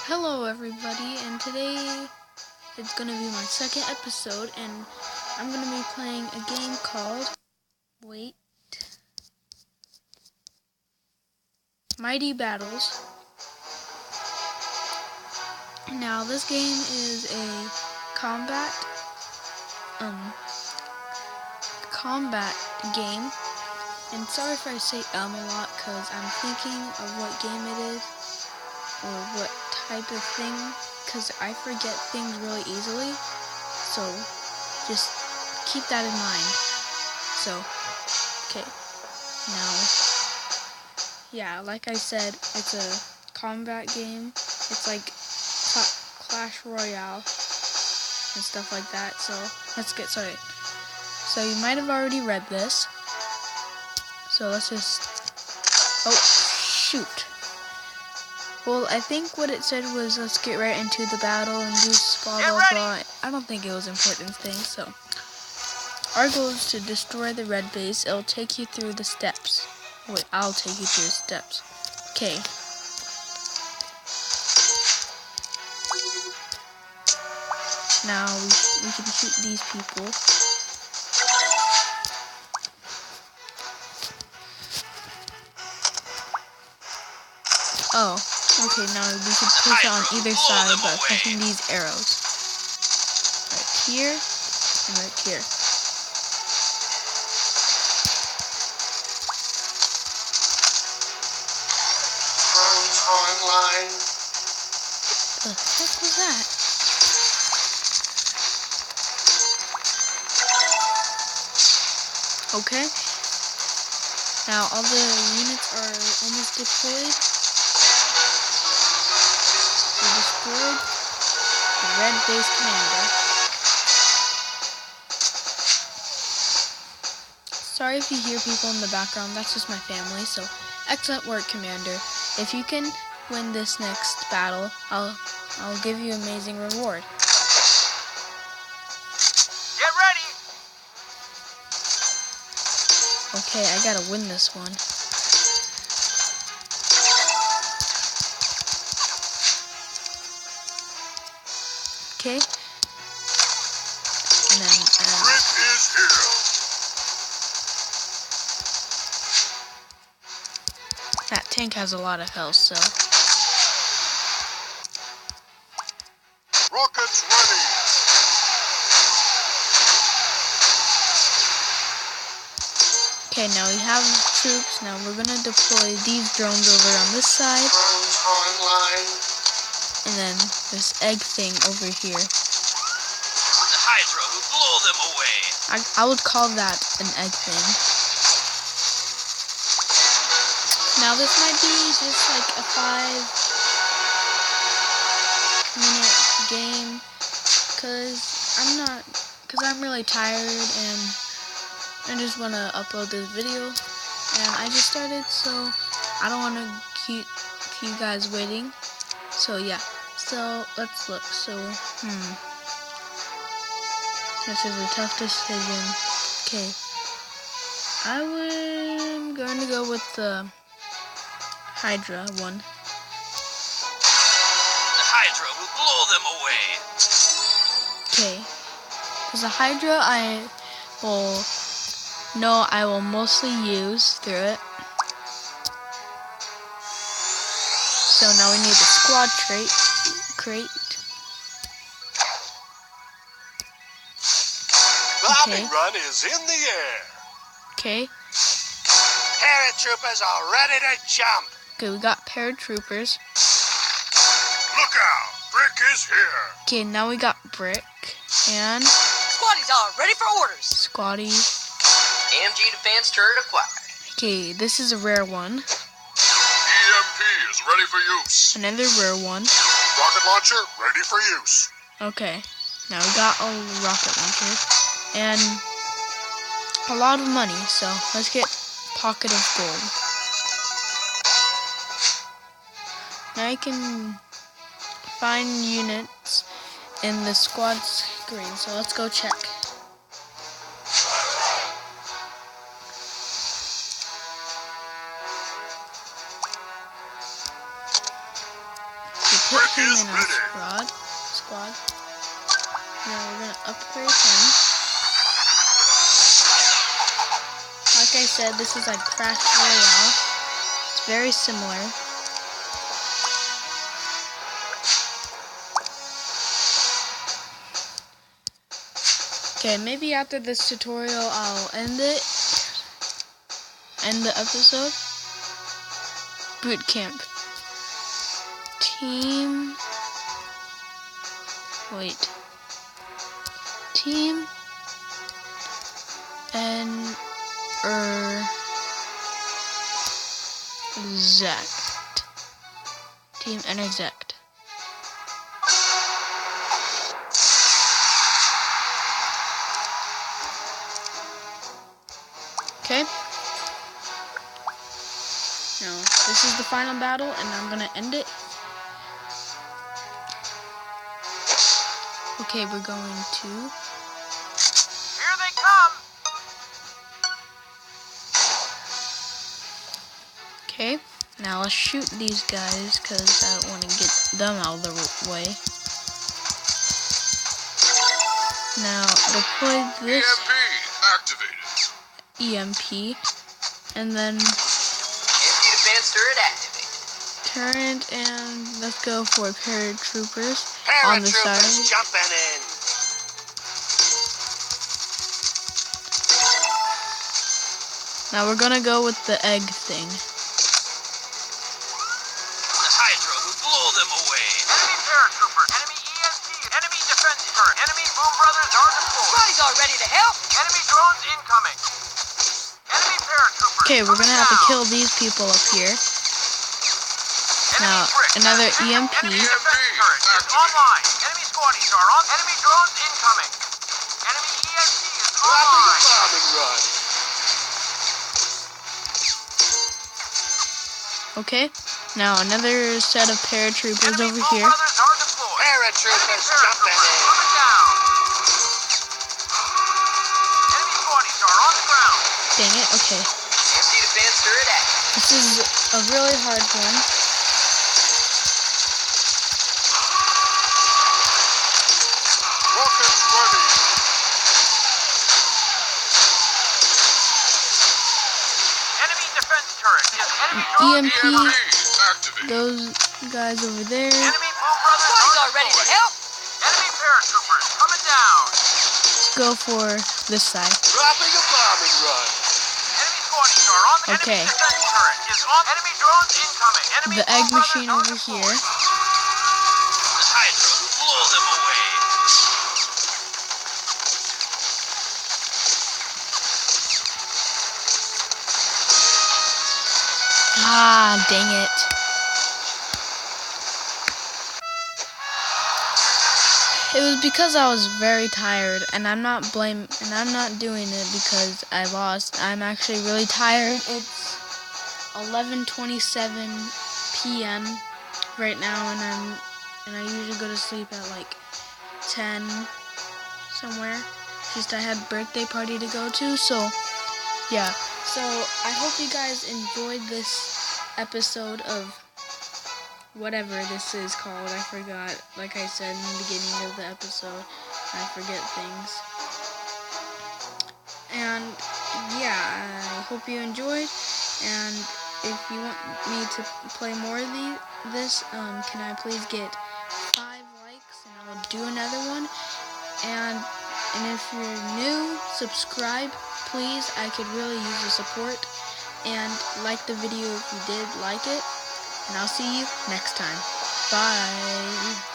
Hello everybody, and today it's going to be my second episode, and I'm going to be playing a game called, Mighty Battles. Now this game is a combat game, and sorry if I say a lot, because I'm thinking of what game it is, or what type of thing, because I forget things really easily, so just keep that in mind. So, okay, now, yeah, like I said, it's a combat game. It's like Clash Royale and stuff like that, so let's get started. So you might have already read this, so let's just, oh, shoot. Well, I think what it said was let's get right into the battle and do blah blah blah. I don't think it was important thing, so. Our goal is to destroy the red base. It'll take you through the steps. Wait, I'll take you through the steps. Okay. Now we can shoot these people. Oh, okay, now we can push on either side by pressing these arrows. Right here and right here. Online. The heck was that? Okay. Now all the units are almost deployed. We destroyed the red base commander. Sorry if you hear people in the background, that's just my family, so excellent work, Commander. If you can win this next battle, I'll give you amazing reward. Get ready! Okay, I gotta win this one. Okay. And then, Grit is here. that tank has a lot of health, so. Rockets ready. Okay, now we have troops. Now we're gonna deploy these drones over on this side. Drones online. And then this egg thing over here. The Hydra who blew them away. I would call that an egg thing. Now this might be just like a 5-minute game, cause I'm really tired and I just want to upload this video, and I just started, so I don't want to keep you guys waiting. So yeah, so let's look. So this is a tough decision. Okay, I'm going to go with the Hydra one. The Hydra will blow them away. Okay, because the Hydra I will mostly use through it. So now we need the squad crate. Bombing run is in the air. Okay. Paratroopers are ready to jump. Okay, we got paratroopers. Look out! Brick is here. Okay, now we got Brick and Squaddies are ready for orders. Squatty. AMG defense turret acquired. Okay, this is a rare one. EMP is ready for use. Another rare one. Rocket launcher ready for use. Okay, now we got a rocket launcher and a lot of money, so let's get Pocket of Gold. Now you can find units in the squad screen, so let's go check. put him in our squad. Now we're gonna upgrade him. Like I said, this is like Crash Royale. It's very similar. Okay, maybe after this tutorial I'll end the episode. Boot camp. Team Interzect. Okay. Now, this is the final battle, and I'm gonna end it. Okay, we're going to... Here they come! Okay, now let's shoot these guys, because I don't want to get them out of the way. Now, deploy this EMP activated. EMP, and then Anti-defense turret activated. turret, and let's go for paratroopers on the side. Paratroopers jumping in. Now we're gonna go with the egg thing. The Hydra who blew them away. Enemy paratroopers. Enemy EMP. Enemy defense turret. Enemy Boom Brothers are deployed. Squaddies are ready to help. Enemy drones incoming. Enemy paratroopers. Okay, we're gonna have to coming kill these people up here. down. Now, Enemy brick. another Enemy EMP. defense turret is online. Enemy squaddies are on. Enemy drones incoming. Enemy EMP is online. Bombing run. Okay, now another set of paratroopers over Boom here. Brothers are deployed. Paratroopers jumping in. Coming down. Enemy squaddies are on the ground. Dang it, okay. Anti-defense turret activated. This is a really hard one. Rockets ready. Enemy defense turret is enemy EMP, EMP activated. those guys over there. Enemy Boom Brothers Squaddies are ready to help. Enemy paratroopers coming down. Let's go for this side. Dropping a bombing run. Enemy squaddies are on. Okay. Enemy defense turret is on. Enemy drones incoming. Enemy The Boom egg Brothers machine are over deployed. here. The Hydra who blew them away. Ah, dang it. It was because I was very tired, and I'm not doing it because I lost. I'm actually really tired. It's 11:27 p.m. right now, and I usually go to sleep at like 10 somewhere. Just I had a birthday party to go to, so yeah. So I hope you guys enjoyed this episode of whatever this is called. I forgot. Like I said in the beginning of the episode, I forget things. And yeah, I hope you enjoyed. And if you want me to play more of this, can I please get 5 likes and I'll do another one. And if you're new, subscribe, please. I could really use the support. And like the video if you did like it. And I'll see you next time. Bye.